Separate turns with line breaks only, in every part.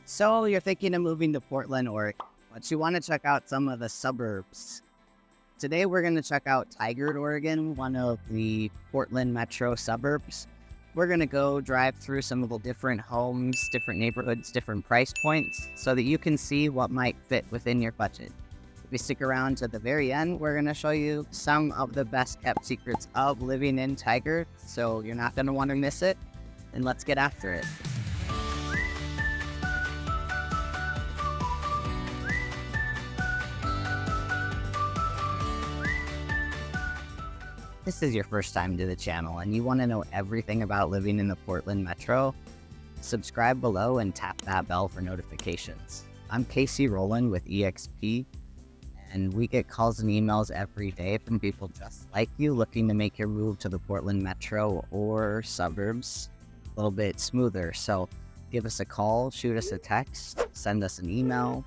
So you're thinking of moving to Portland, Oregon, but you want to check out some of the suburbs. Today we're going to check out Tigard, Oregon, one of the Portland metro suburbs. We're going to go drive through some of the different homes, different neighborhoods, different price points, so that you can see what might fit within your budget. If you stick around to the very end, we're going to show you some of the best kept secrets of living in Tigard, so you're not going to want to miss it. And let's get after it. This is your first time to the channel and you want to know everything about living in the Portland metro, subscribe below and tap that bell for notifications. I'm Casey Rowland with EXP, and we get calls and emails every day from people just like you looking to make your move to the Portland metro or suburbs a little bit smoother. So give us a call, shoot us a text, send us an email.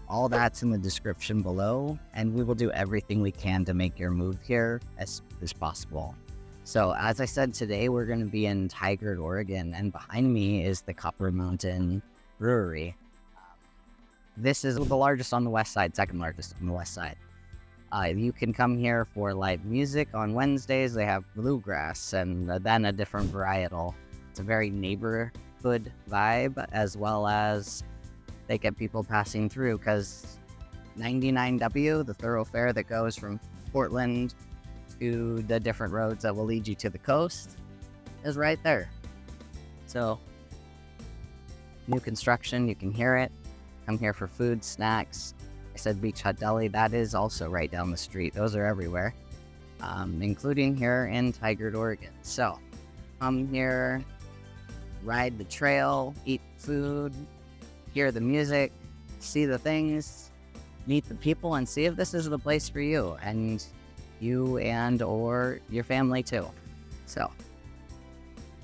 All that's in the description below, and we will do everything we can to make your move here as smooth as possible. So as I said, today we're going to be in Tigard, Oregon, and behind me is the Copper Mountain Brewery. This is the largest on the west side, second largest on the west side. You can come here for live music on Wednesdays. They have bluegrass and then a different varietal. It's a very neighborhood vibe, as well as they get people passing through because 99W, the thoroughfare that goes from Portland to the different roads that will lead you to the coast, is right there. So, new construction, you can hear it. Come here for food, snacks. I said Beach Hut Deli, that is also right down the street. Those are everywhere, including here in Tigard, Oregon. So, come here, ride the trail, eat food, hear the music, see the things, meet the people, and see if this is the place for you and or your family too. So,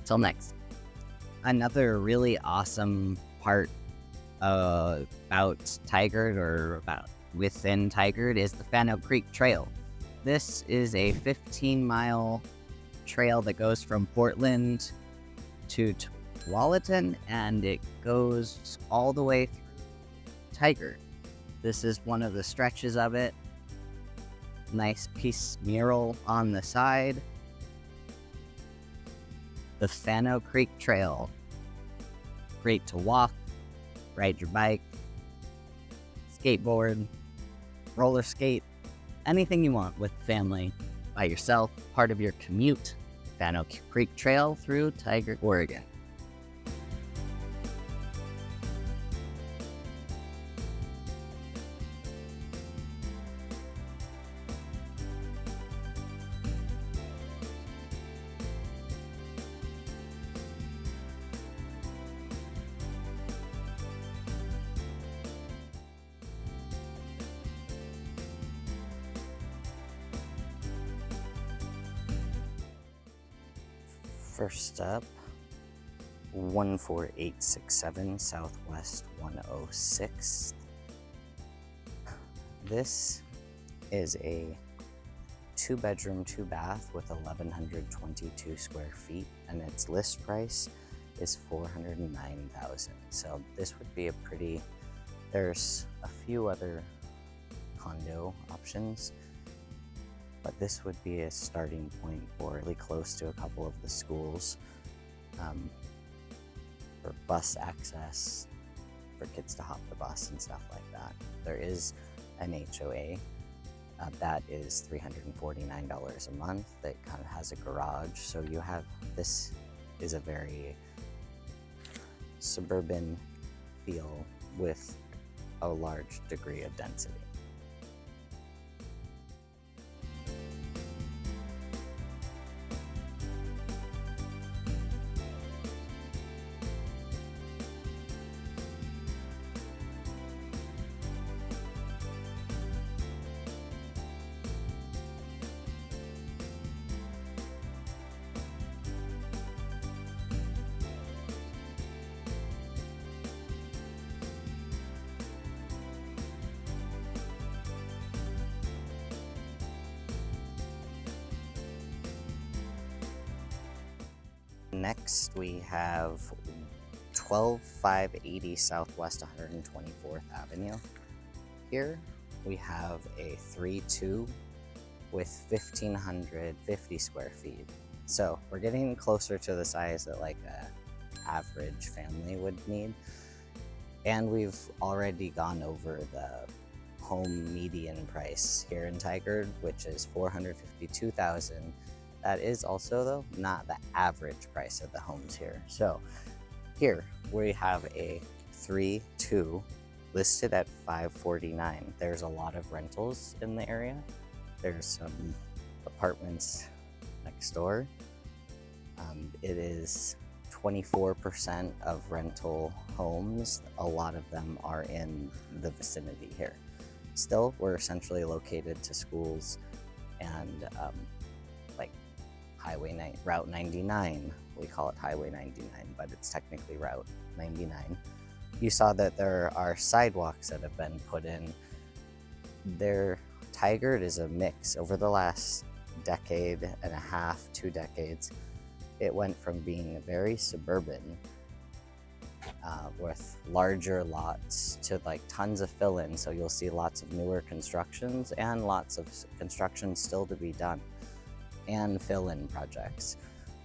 till next. Another really awesome part about Tigard, or about within Tigard, is the Fanno Creek Trail. This is a 15-mile trail that goes from Portland to Tualatin, and it goes all the way through Tigard. This is one of the stretches of it. Nice piece mural on the side. The Fanno Creek Trail. Great to walk, ride your bike, skateboard, roller skate, anything you want with family, by yourself, part of your commute. Fanno Creek Trail through Tigard, Oregon. First up, 14867 Southwest 106th. This is a 2-bedroom, 2-bath with 1,122 square feet, and its list price is $409,000. So this would be a pretty. There's a few other condo options, but this would be a starting point for really close to a couple of the schools, for bus access, for kids to hop the bus and stuff like that. There is an HOA that is $349 a month that kind of has a garage, so you have, this is a very suburban feel with a large degree of density. Next, we have 12580 Southwest 124th Avenue. Here we have a 3-2 with 1,550 square feet. So we're getting closer to the size that like a average family would need. And we've already gone over the home median price here in Tigard, which is $452,000. That is also, though, not the average price of the homes here. So here we have a 3-2 listed at $549,000. There's a lot of rentals in the area. There's some apartments next door. It is 24% of rental homes. A lot of them are in the vicinity here. Still, we're essentially located to schools and like Route 99. We call it Highway 99, but it's technically Route 99. You saw that there are sidewalks that have been put in. Tigard is a mix. Over the last decade and a half, 2 decades, it went from being very suburban with larger lots to like tons of fill-in. So you'll see lots of newer constructions and lots of construction still to be done, and fill-in projects.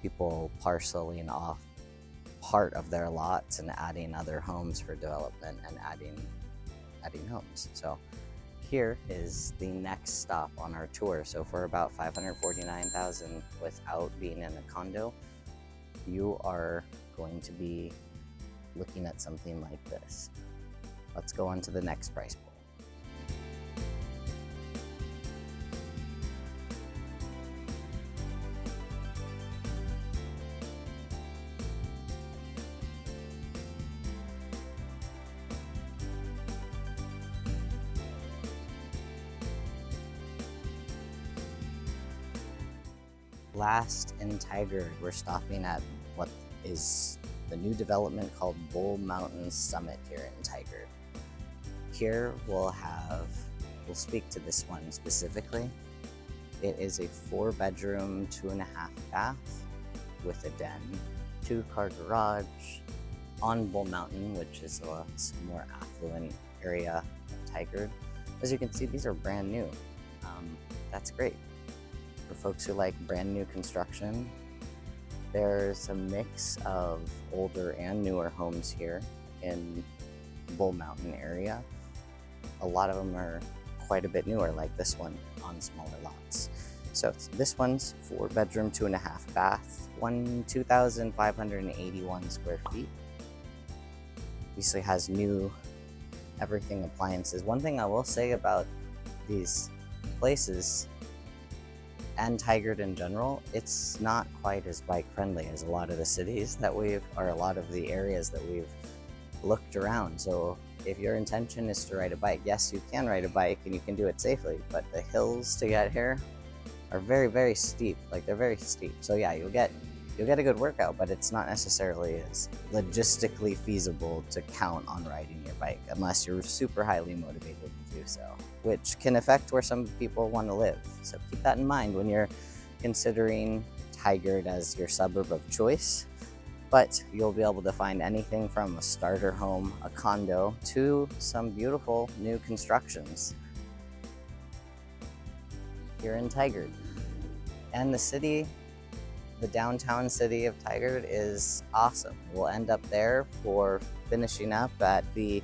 People parceling off part of their lots and adding other homes for development and adding homes. So here is the next stop on our tour. So for about $549,000 without being in a condo, you are going to be looking at something like this. Let's go on to the next price pool. Last in Tigard, we're stopping at what is the new development called Bull Mountain Summit here in Tigard. Here we'll speak to this one specifically. It is a 4-bedroom, 2.5 bath with a den, 2-car garage on Bull Mountain, which is a more affluent area of Tigard. As you can see, these are brand new. That's great. For folks who like brand new construction, there's a mix of older and newer homes here in Bull Mountain area. A lot of them are quite a bit newer, like this one on smaller lots. So this one's 4-bedroom, 2.5 bath, 2,581 square feet. Obviously has new everything appliances. One thing I will say about these places and Tigard in general, it's not quite as bike friendly as a lot of the cities that or a lot of the areas that we've looked around. So if your intention is to ride a bike, yes, you can ride a bike and you can do it safely, but the hills to get here are very, very steep. Like, they're very steep. So yeah, you'll get a good workout, but it's not necessarily as logistically feasible to count on riding your bike unless you're super highly motivated to do so, which can affect where some people want to live. So keep that in mind when you're considering Tigard as your suburb of choice. But you'll be able to find anything from a starter home, a condo, to some beautiful new constructions here in Tigard. And the downtown city of Tigard is awesome. We'll end up there for finishing up at the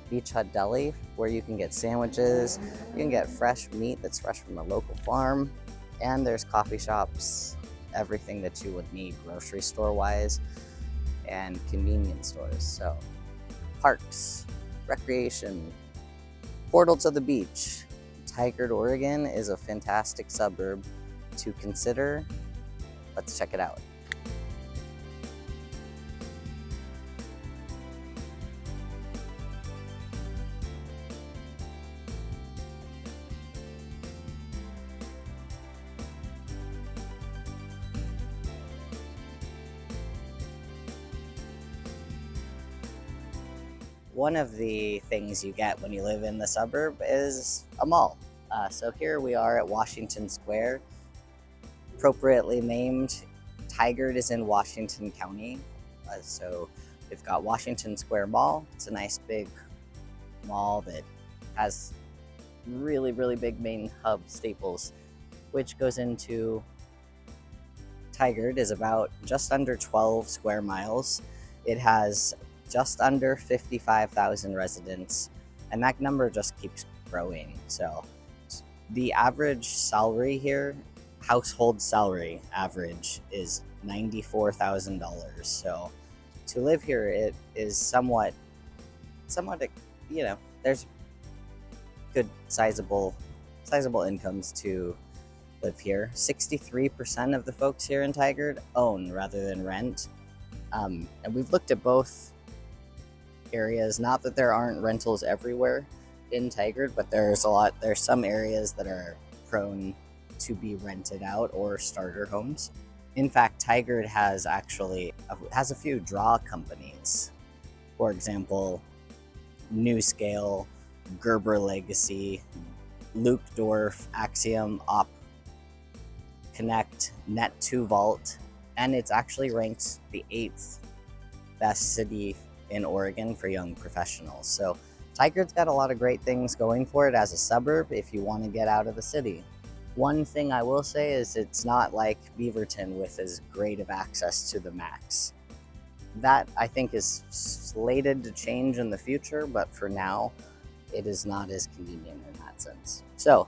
Beach Hut Deli, where you can get sandwiches, you can get fresh meat that's fresh from a local farm, and there's coffee shops, everything that you would need grocery store wise, and convenience stores. So parks, recreation, portal to the beach. Tigard, Oregon is a fantastic suburb to consider. Let's check it out. One of the things you get when you live in the suburb is a mall. So here we are at Washington Square, appropriately named. Tigard is in Washington County, so We've got Washington Square Mall. It's a nice big mall that has really, really big main hub Staples, which goes into Tigard, is about just under 12 square miles. It has just under 55,000 residents, and that number just keeps growing. So the average salary here, household salary average, is $94,000. So to live here, it is somewhat, there's good sizable incomes to live here. 63% of the folks here in Tigard own rather than rent. And we've looked at both areas. Not that there aren't rentals everywhere in Tigard, but there's some areas that are prone to be rented out or starter homes. In fact, Tigard has a few draw companies. For example, New Scale, Gerber Legacy, Luke Dorf, Axiom, Op Connect, Net2 Vault, and it's actually ranked the 8th best city in Oregon for young professionals. So Tigard's got a lot of great things going for it as a suburb if you want to get out of the city. One thing I will say is it's not like Beaverton with as great of access to the max. That, I think, is slated to change in the future, but for now, it is not as convenient in that sense. So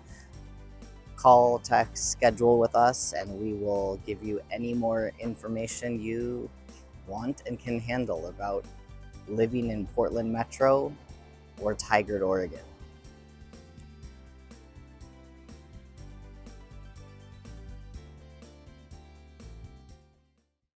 call, text, schedule with us, and we will give you any more information you want and can handle about living in Portland Metro or Tigard, Oregon.